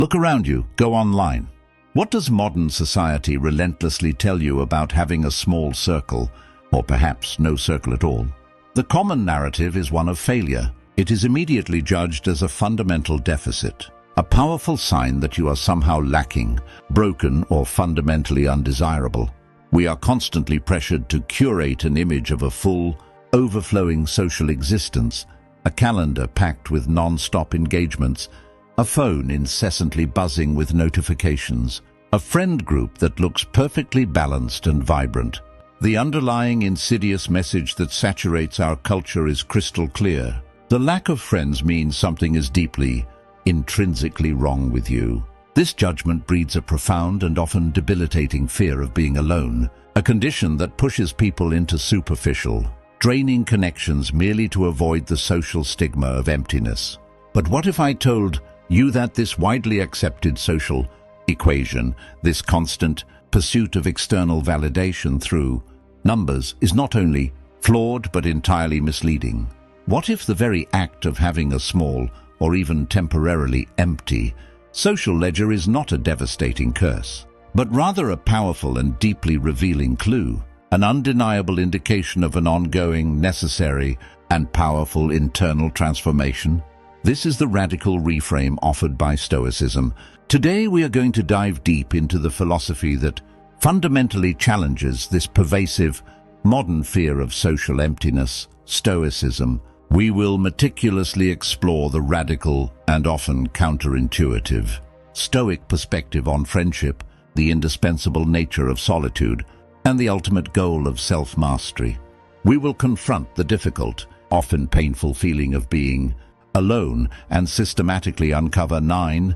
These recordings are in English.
Look around you, go online. What does modern society relentlessly tell you about having a small circle, or perhaps no circle at all? The common narrative is one of failure. It is immediately judged as a fundamental deficit, a powerful sign that you are somehow lacking, broken, or fundamentally undesirable. We are constantly pressured to curate an image of a full, overflowing social existence, a calendar packed with non-stop engagements, a phone incessantly buzzing with notifications, a friend group that looks perfectly balanced and vibrant. The underlying insidious message that saturates our culture is crystal clear. The lack of friends means something is deeply, intrinsically wrong with you. This judgment breeds a profound and often debilitating fear of being alone, a condition that pushes people into superficial, draining connections merely to avoid the social stigma of emptiness. But what if I told you that this widely accepted social equation, this constant pursuit of external validation through numbers, is not only flawed but entirely misleading? What if the very act of having a small, or even temporarily empty, social ledger is not a devastating curse, but rather a powerful and deeply revealing clue, an undeniable indication of an ongoing, necessary, and powerful internal transformation? This is the radical reframe offered by Stoicism. Today we are going to dive deep into the philosophy that fundamentally challenges this pervasive, modern fear of social emptiness, Stoicism. We will meticulously explore the radical and often counterintuitive Stoic perspective on friendship, the indispensable nature of solitude, and the ultimate goal of self-mastery. We will confront the difficult, often painful feeling of being alone and systematically uncover 9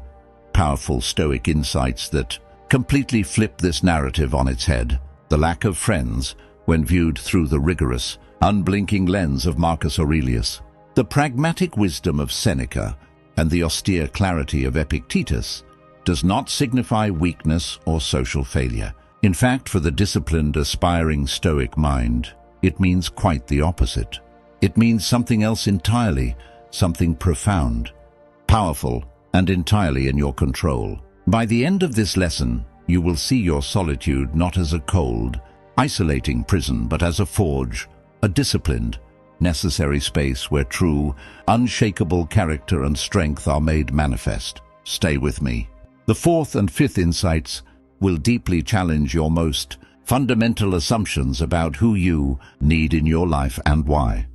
powerful Stoic insights that completely flip this narrative on its head. The lack of friends, when viewed through the rigorous, unblinking lens of Marcus Aurelius, the pragmatic wisdom of Seneca, and the austere clarity of Epictetus, does not signify weakness or social failure. In fact, for the disciplined, aspiring Stoic mind, it means quite the opposite. It means something else entirely, something profound, powerful, and entirely in your control. By the end of this lesson, you will see your solitude not as a cold, isolating prison, but as a forge, a disciplined, necessary space where true, unshakable character and strength are made manifest. Stay with me. The 4th and 5th insights will deeply challenge your most fundamental assumptions about who you need in your life and why.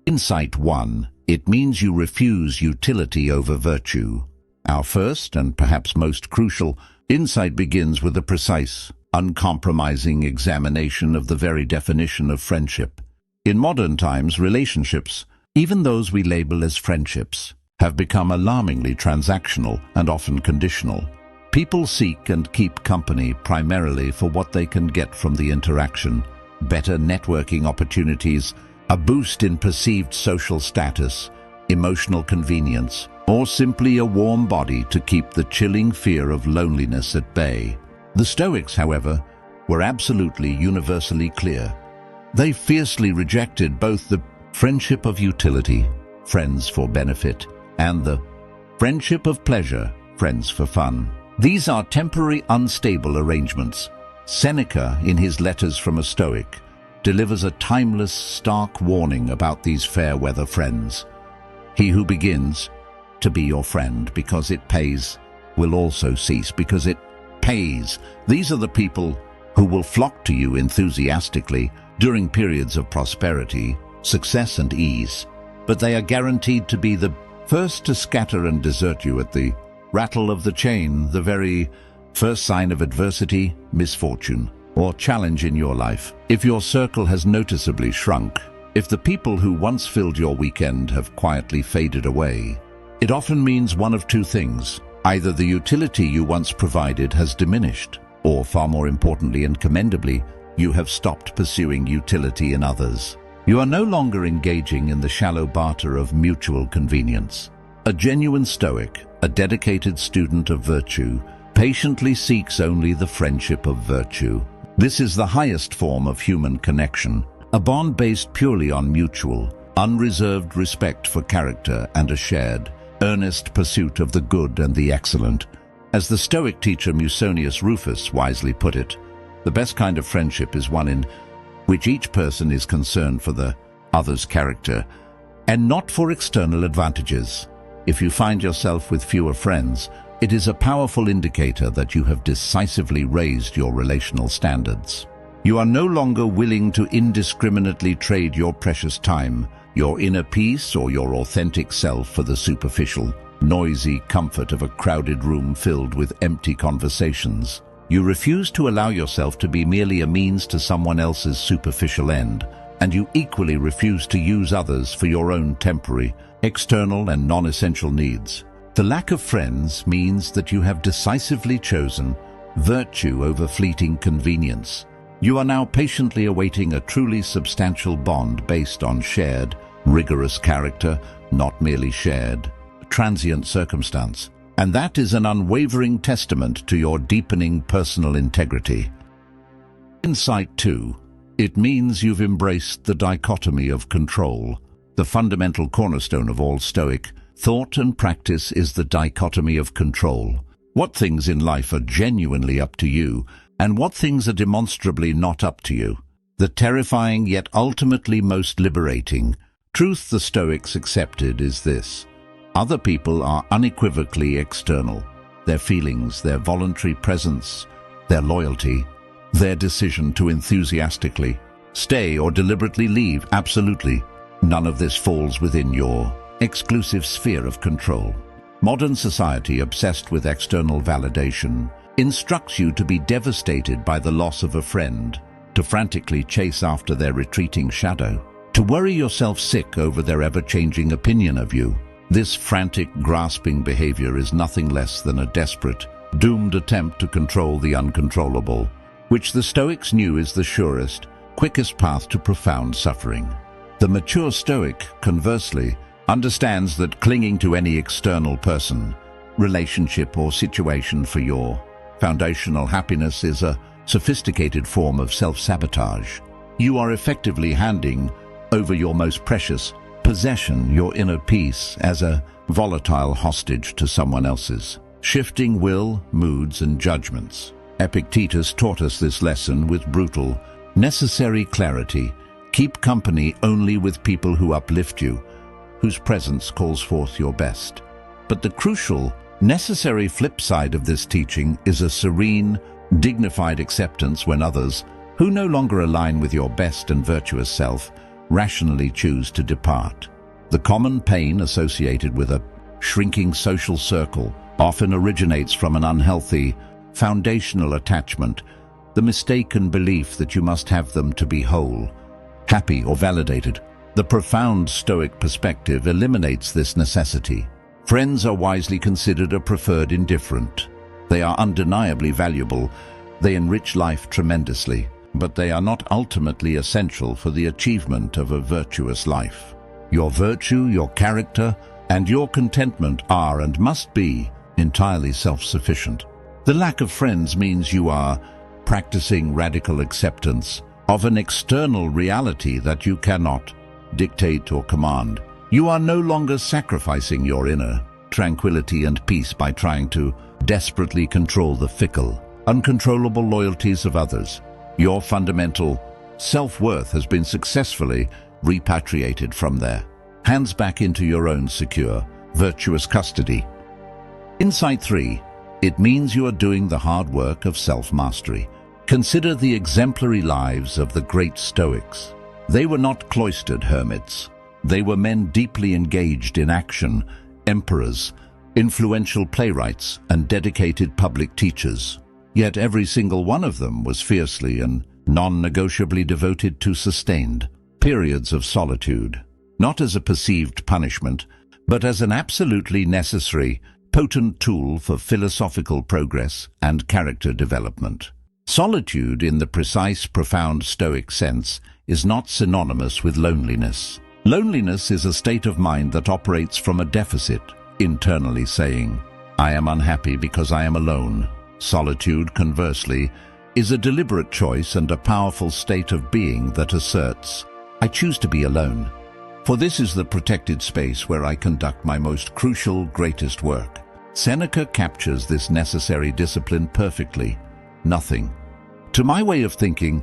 Insight 1. It means you refuse utility over virtue. Our first and perhaps most crucial insight begins with a precise, uncompromising examination of the very definition of friendship. In modern times, relationships, even those we label as friendships, have become alarmingly transactional and often conditional. People seek and keep company primarily for what they can get from the interaction: better networking opportunities, a boost in perceived social status, emotional convenience, or simply a warm body to keep the chilling fear of loneliness at bay. The Stoics, however, were absolutely universally clear. They fiercely rejected both the friendship of utility, friends for benefit, and the friendship of pleasure, friends for fun. These are temporary, unstable arrangements. Seneca, in his Letters from a Stoic, delivers a timeless, stark warning about these fair-weather friends. He who begins to be your friend because it pays will also cease because it pays. These are the people who will flock to you enthusiastically during periods of prosperity, success, and ease, but they are guaranteed to be the first to scatter and desert you at the rattle of the chain, the very first sign of adversity, misfortune, or challenge in your life. If your circle has noticeably shrunk, if the people who once filled your weekend have quietly faded away, it often means one of two things. Either the utility you once provided has diminished, or far more importantly and commendably, you have stopped pursuing utility in others. You are no longer engaging in the shallow barter of mutual convenience. A genuine Stoic, a dedicated student of virtue, patiently seeks only the friendship of virtue. This is the highest form of human connection, a bond based purely on mutual, unreserved respect for character and a shared, earnest pursuit of the good and the excellent. As the Stoic teacher Musonius Rufus wisely put it, the best kind of friendship is one in which each person is concerned for the other's character and not for external advantages. If you find yourself with fewer friends, it is a powerful indicator that you have decisively raised your relational standards. You are no longer willing to indiscriminately trade your precious time, your inner peace, or your authentic self for the superficial, noisy comfort of a crowded room filled with empty conversations. You refuse to allow yourself to be merely a means to someone else's superficial end, and you equally refuse to use others for your own temporary, external and non-essential needs. The lack of friends means that you have decisively chosen virtue over fleeting convenience. You are now patiently awaiting a truly substantial bond based on shared, rigorous character, not merely shared, transient circumstance. And that is an unwavering testament to your deepening personal integrity. Insight 2. It means you've embraced the dichotomy of control. The fundamental cornerstone of all Stoic thought and practice is the dichotomy of control. What things in life are genuinely up to you, and what things are demonstrably not up to you. The terrifying yet ultimately most liberating truth the Stoics accepted is this: other people are unequivocally external. Their feelings, their voluntary presence, their loyalty, their decision to enthusiastically stay or deliberately leave, absolutely none of this falls within your exclusive sphere of control. Modern society, obsessed with external validation, instructs you to be devastated by the loss of a friend, to frantically chase after their retreating shadow, to worry yourself sick over their ever-changing opinion of you. This frantic, grasping behavior is nothing less than a desperate, doomed attempt to control the uncontrollable, which the Stoics knew is the surest, quickest path to profound suffering. The mature Stoic, conversely, understands that clinging to any external person, relationship or situation for your foundational happiness is a sophisticated form of self-sabotage. You are effectively handing over your most precious possession, your inner peace, as a volatile hostage to someone else's shifting will, moods, and judgments. Epictetus taught us this lesson with brutal, necessary clarity. Keep company only with people who uplift you, whose presence calls forth your best. But the crucial, necessary flip side of this teaching is a serene, dignified acceptance when others, who no longer align with your best and virtuous self, rationally choose to depart. The common pain associated with a shrinking social circle often originates from an unhealthy, foundational attachment, the mistaken belief that you must have them to be whole, happy, or validated. The profound Stoic perspective eliminates this necessity. Friends are wisely considered a preferred indifferent. They are undeniably valuable. They enrich life tremendously, but they are not ultimately essential for the achievement of a virtuous life. Your virtue, your character, and your contentment are and must be entirely self-sufficient. The lack of friends means you are practicing radical acceptance of an external reality that you cannot dictate or command. You are no longer sacrificing your inner tranquility and peace by trying to desperately control the fickle, uncontrollable loyalties of others. Your fundamental self-worth has been successfully repatriated from their hands back into your own secure, virtuous custody. Insight 3. It means you are doing the hard work of self-mastery. Consider the exemplary lives of the great Stoics. They were not cloistered hermits. They were men deeply engaged in action, emperors, influential playwrights, and dedicated public teachers. Yet every single one of them was fiercely and non-negotiably devoted to sustained periods of solitude, not as a perceived punishment, but as an absolutely necessary, potent tool for philosophical progress and character development. Solitude, in the precise, profound Stoic sense, is not synonymous with loneliness. Loneliness is a state of mind that operates from a deficit, internally saying, "I am unhappy because I am alone." Solitude, conversely, is a deliberate choice and a powerful state of being that asserts, "I choose to be alone, for this is the protected space where I conduct my most crucial, greatest work." Seneca captures this necessary discipline perfectly. Nothing, to my way of thinking,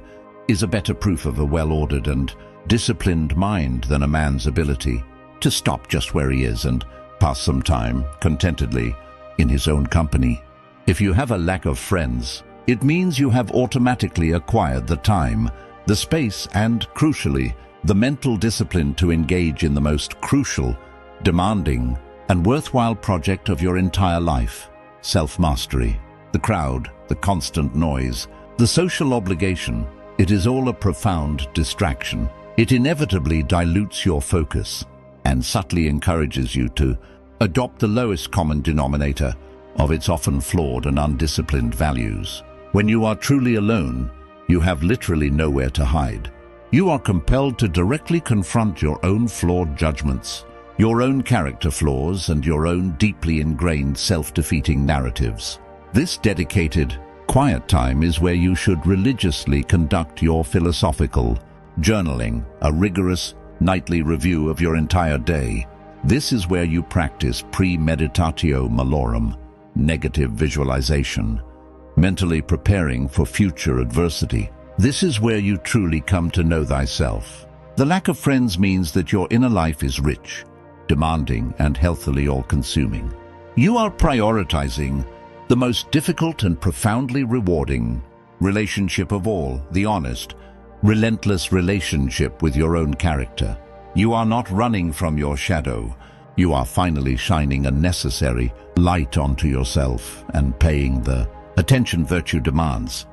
is a better proof of a well-ordered and disciplined mind than a man's ability to stop just where he is and pass some time contentedly in his own company. If you have a lack of friends, it means you have automatically acquired the time, the space, and, crucially, the mental discipline to engage in the most crucial, demanding, and worthwhile project of your entire life: self-mastery. The crowd, the constant noise, the social obligation, it is all a profound distraction. It inevitably dilutes your focus and subtly encourages you to adopt the lowest common denominator of its often flawed and undisciplined values. When you are truly alone, you have literally nowhere to hide. You are compelled to directly confront your own flawed judgments, your own character flaws, and your own deeply ingrained self-defeating narratives. This dedicated, quiet time is where you should religiously conduct your philosophical journaling, a rigorous nightly review of your entire day. This is where you practice premeditatio malorum, negative visualization, mentally preparing for future adversity. This is where you truly come to know thyself. The lack of friends means that your inner life is rich, demanding, and healthily all-consuming. You are prioritizing the most difficult and profoundly rewarding relationship of all, the honest, relentless relationship with your own character. You are not running from your shadow. You are finally shining a necessary light onto yourself and paying the attention virtue demands.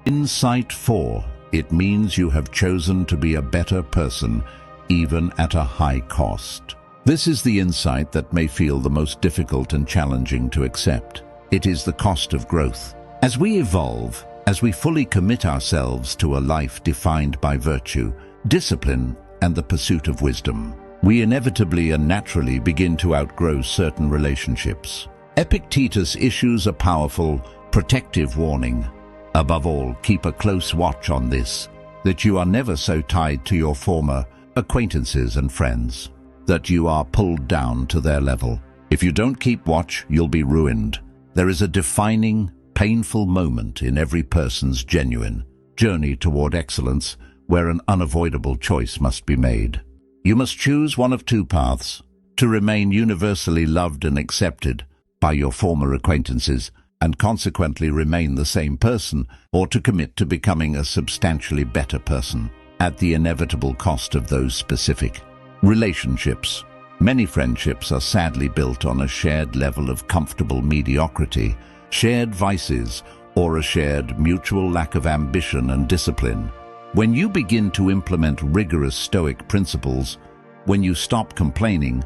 Insight 4. It means you have chosen to be a better person, even at a high cost. This is the insight that may feel the most difficult and challenging to accept. It is the cost of growth. As we evolve, as we fully commit ourselves to a life defined by virtue, discipline, and the pursuit of wisdom, we inevitably and naturally begin to outgrow certain relationships. Epictetus issues a powerful, protective warning. Above all, keep a close watch on this, that you are never so tied to your former acquaintances and friends, that you are pulled down to their level. If you don't keep watch, you'll be ruined. There is a defining, painful moment in every person's genuine journey toward excellence where an unavoidable choice must be made. You must choose one of two paths: to remain universally loved and accepted by your former acquaintances and consequently remain the same person, or to commit to becoming a substantially better person at the inevitable cost of those specific relationships. Many friendships are sadly built on a shared level of comfortable mediocrity, shared vices, or a shared mutual lack of ambition and discipline. When you begin to implement rigorous Stoic principles, when you stop complaining,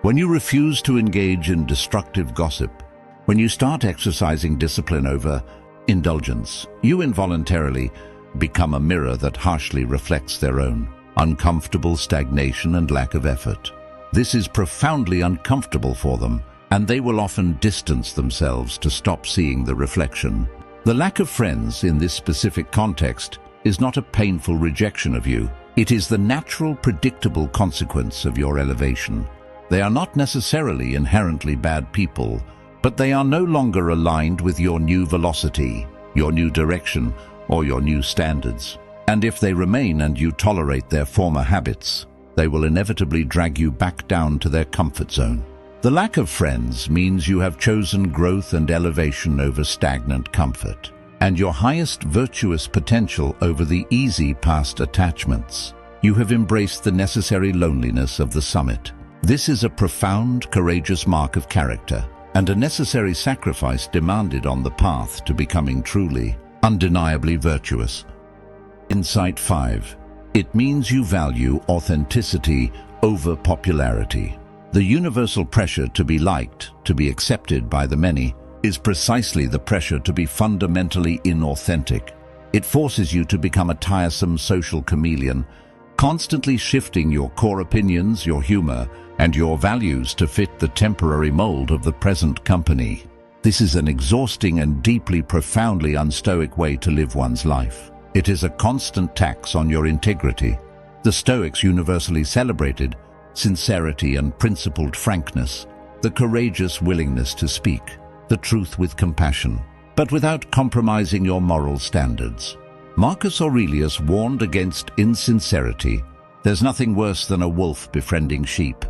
when you refuse to engage in destructive gossip, when you start exercising discipline over indulgence, you involuntarily become a mirror that harshly reflects their own uncomfortable stagnation and lack of effort. This is profoundly uncomfortable for them, and they will often distance themselves to stop seeing the reflection. The lack of friends in this specific context is not a painful rejection of you. It is the natural, predictable consequence of your elevation. They are not necessarily inherently bad people, but they are no longer aligned with your new velocity, your new direction, or your new standards. And if they remain and you tolerate their former habits, they will inevitably drag you back down to their comfort zone. The lack of friends means you have chosen growth and elevation over stagnant comfort, and your highest virtuous potential over the easy past attachments. You have embraced the necessary loneliness of the summit. This is a profound, courageous mark of character, and a necessary sacrifice demanded on the path to becoming truly, undeniably virtuous. Insight 5. It means you value authenticity over popularity. The universal pressure to be liked, to be accepted by the many, is precisely the pressure to be fundamentally inauthentic. It forces you to become a tiresome social chameleon, constantly shifting your core opinions, your humor, and your values to fit the temporary mold of the present company. This is an exhausting and deeply, profoundly unstoic way to live one's life. It is a constant tax on your integrity. The Stoics universally celebrated sincerity and principled frankness. the courageous willingness to speak the truth with compassion, but without compromising your moral standards. Marcus Aurelius warned against insincerity. There's nothing worse than a wolf befriending sheep.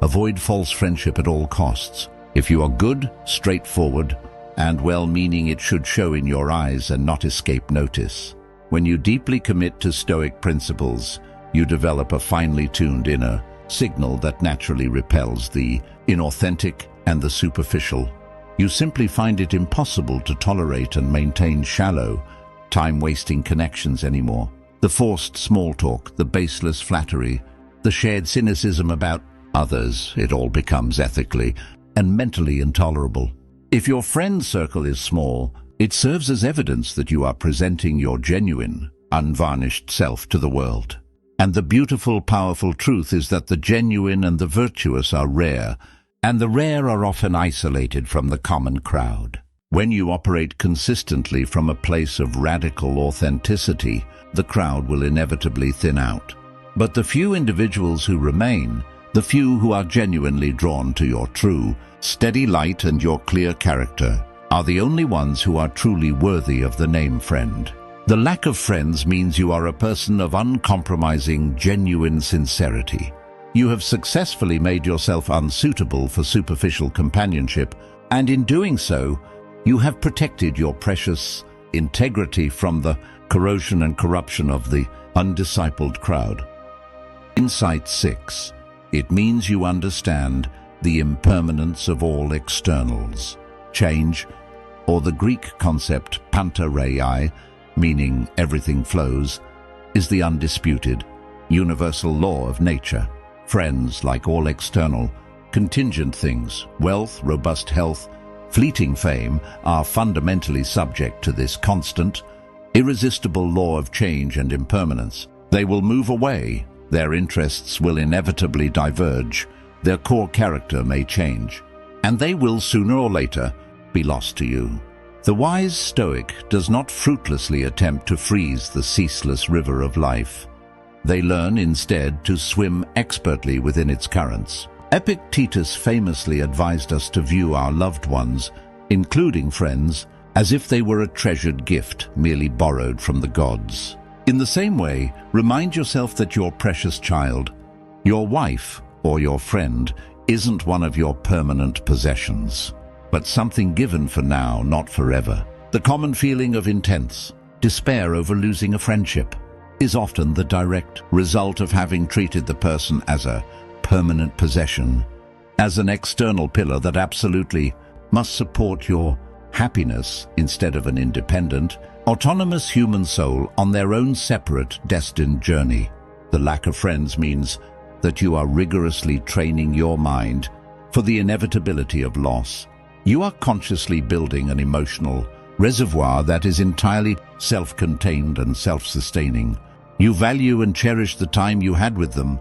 Avoid false friendship at all costs. If you are good, straightforward, and well-meaning, it should show in your eyes and not escape notice. When you deeply commit to Stoic principles, you develop a finely tuned inner signal that naturally repels the inauthentic and the superficial. You simply find it impossible to tolerate and maintain shallow, time-wasting connections anymore. The forced small talk, the baseless flattery, the shared cynicism about others, it all becomes ethically and mentally intolerable. If your friend circle is small, it serves as evidence that you are presenting your genuine, unvarnished self to the world. And the beautiful, powerful truth is that the genuine and the virtuous are rare, and the rare are often isolated from the common crowd. When you operate consistently from a place of radical authenticity, the crowd will inevitably thin out. But the few individuals who remain, the few who are genuinely drawn to your true, steady light and your clear character, are the only ones who are truly worthy of the name friend. The lack of friends means you are a person of uncompromising, genuine sincerity. You have successfully made yourself unsuitable for superficial companionship, and in doing so, you have protected your precious integrity from the corrosion and corruption of the undiscipled crowd. Insight 6. It means you understand the impermanence of all externals. Change, or the Greek concept pantarei, meaning everything flows, is the undisputed, universal law of nature. Friends, like all external, contingent things, wealth, robust health, fleeting fame, are fundamentally subject to this constant, irresistible law of change and impermanence. They will move away, their interests will inevitably diverge, their core character may change, and they will sooner or later be lost to you. The wise Stoic does not fruitlessly attempt to freeze the ceaseless river of life. They learn instead to swim expertly within its currents. Epictetus famously advised us to view our loved ones, including friends, as if they were a treasured gift merely borrowed from the gods. In the same way, remind yourself that your precious child, your wife or your friend, isn't one of your permanent possessions, but something given for now, not forever. The common feeling of intense despair over losing a friendship is often the direct result of having treated the person as a permanent possession, as an external pillar that absolutely must support your happiness instead of an independent, autonomous human soul on their own separate, destined journey. The lack of friends means that you are rigorously training your mind for the inevitability of loss. You are consciously building an emotional reservoir that is entirely self-contained and self-sustaining. You value and cherish the time you had with them.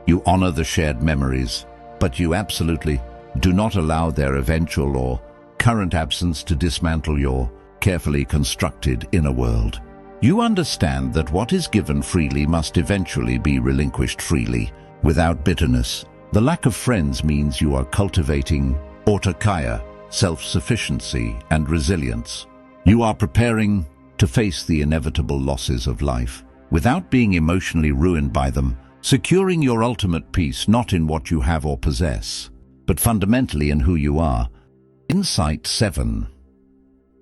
You honor the shared memories, but you absolutely do not allow their eventual or current absence to dismantle your carefully constructed inner world. You understand that what is given freely must eventually be relinquished freely, without bitterness. The lack of friends means you are cultivating autokaya, self-sufficiency and resilience. You are preparing to face the inevitable losses of life, without being emotionally ruined by them, securing your ultimate peace not in what you have or possess, but fundamentally in who you are. Insight 7.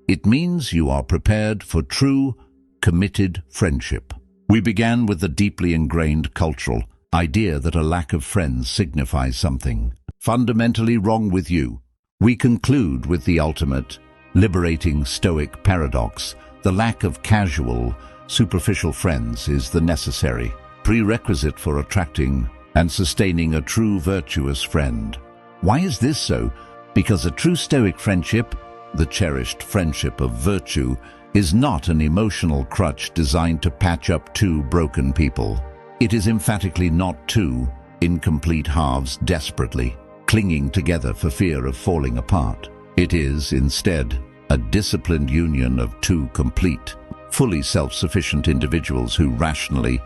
It means you are prepared for true, committed friendship. We began with the deeply ingrained cultural idea that a lack of friends signifies something fundamentally wrong with you. We conclude with the ultimate, liberating Stoic paradox. The lack of casual, superficial friends is the necessary prerequisite for attracting and sustaining a true virtuous friend. Why is this so? Because a true Stoic friendship, the cherished friendship of virtue, is not an emotional crutch designed to patch up two broken people. It is emphatically not two incomplete halves desperately clinging together for fear of falling apart. It is, instead, a disciplined union of two complete, fully self-sufficient individuals who rationally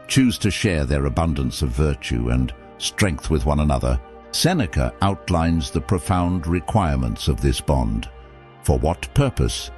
choose to share their abundance of virtue and strength with one another, Seneca outlines the profound requirements of this bond. For what purpose,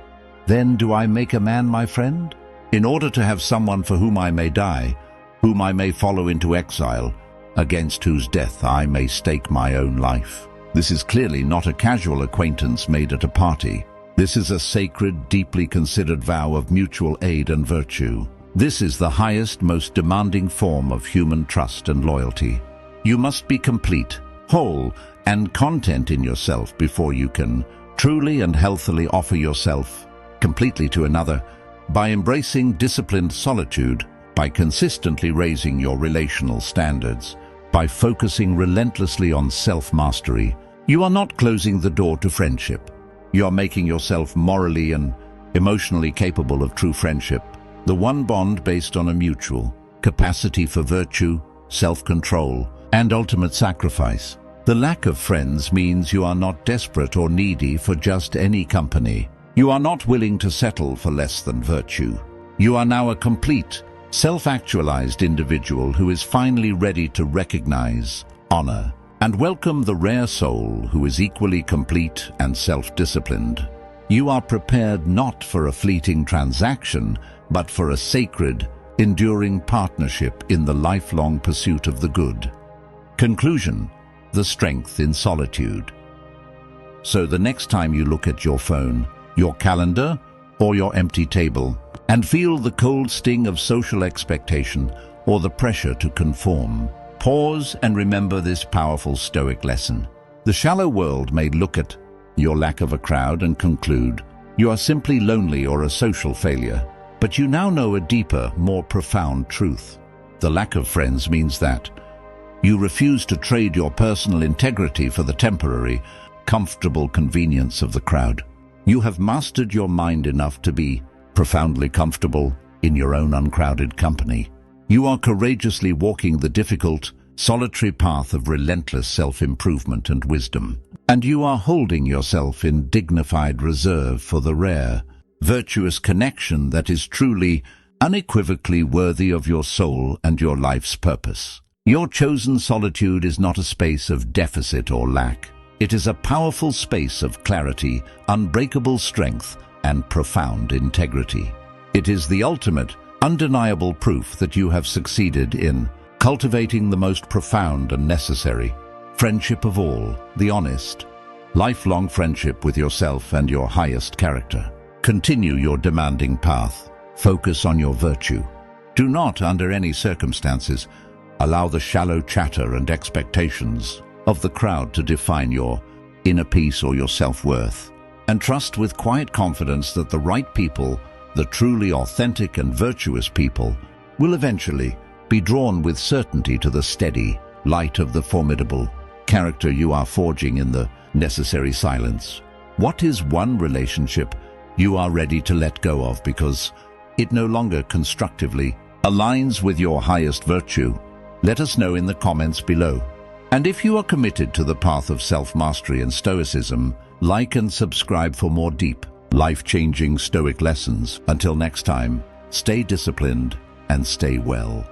then, do I make a man my friend? In order to have someone for whom I may die, whom I may follow into exile, against whose death I may stake my own life. This is clearly not a casual acquaintance made at a party. This is a sacred, deeply considered vow of mutual aid and virtue. This is the highest, most demanding form of human trust and loyalty. You must be complete, whole, and content in yourself before you can truly and healthily offer yourself completely to another. By embracing disciplined solitude, by consistently raising your relational standards, by focusing relentlessly on self-mastery, you are not closing the door to friendship. You are making yourself morally and emotionally capable of true friendship, the one bond based on a mutual capacity for virtue, self-control, and ultimate sacrifice. The lack of friends means you are not desperate or needy for just any company. You are not willing to settle for less than virtue. You are now a complete, self-actualized individual who is finally ready to recognize, honor, and welcome the rare soul who is equally complete and self-disciplined. You are prepared not for a fleeting transaction, but for a sacred, enduring partnership in the lifelong pursuit of the good. Conclusion: the strength in solitude. So the next time you look at your phone, your calendar, or your empty table, and feel the cold sting of social expectation or the pressure to conform, pause and remember this powerful Stoic lesson. The shallow world may look at your lack of a crowd and conclude you are simply lonely or a social failure, but you now know a deeper, more profound truth. The lack of friends means that you refuse to trade your personal integrity for the temporary, comfortable convenience of the crowd. You have mastered your mind enough to be profoundly comfortable in your own uncrowded company. You are courageously walking the difficult, solitary path of relentless self-improvement and wisdom. And you are holding yourself in dignified reserve for the rare, virtuous connection that is truly, unequivocally worthy of your soul and your life's purpose. Your chosen solitude is not a space of deficit or lack. It is a powerful space of clarity, unbreakable strength, and profound integrity. It is the ultimate, undeniable proof that you have succeeded in cultivating the most profound and necessary friendship of all, the honest, lifelong friendship with yourself and your highest character. Continue your demanding path. Focus on your virtue. Do not, under any circumstances, allow the shallow chatter and expectations of the crowd to define your inner peace or your self-worth. And trust with quiet confidence that the right people, the truly authentic and virtuous people, will eventually be drawn with certainty to the steady light of the formidable character you are forging in the necessary silence. What is one relationship you are ready to let go of because it no longer constructively aligns with your highest virtue? Let us know in the comments below. And if you are committed to the path of self-mastery and Stoicism, like and subscribe for more deep, life-changing Stoic lessons. Until next time, stay disciplined and stay well.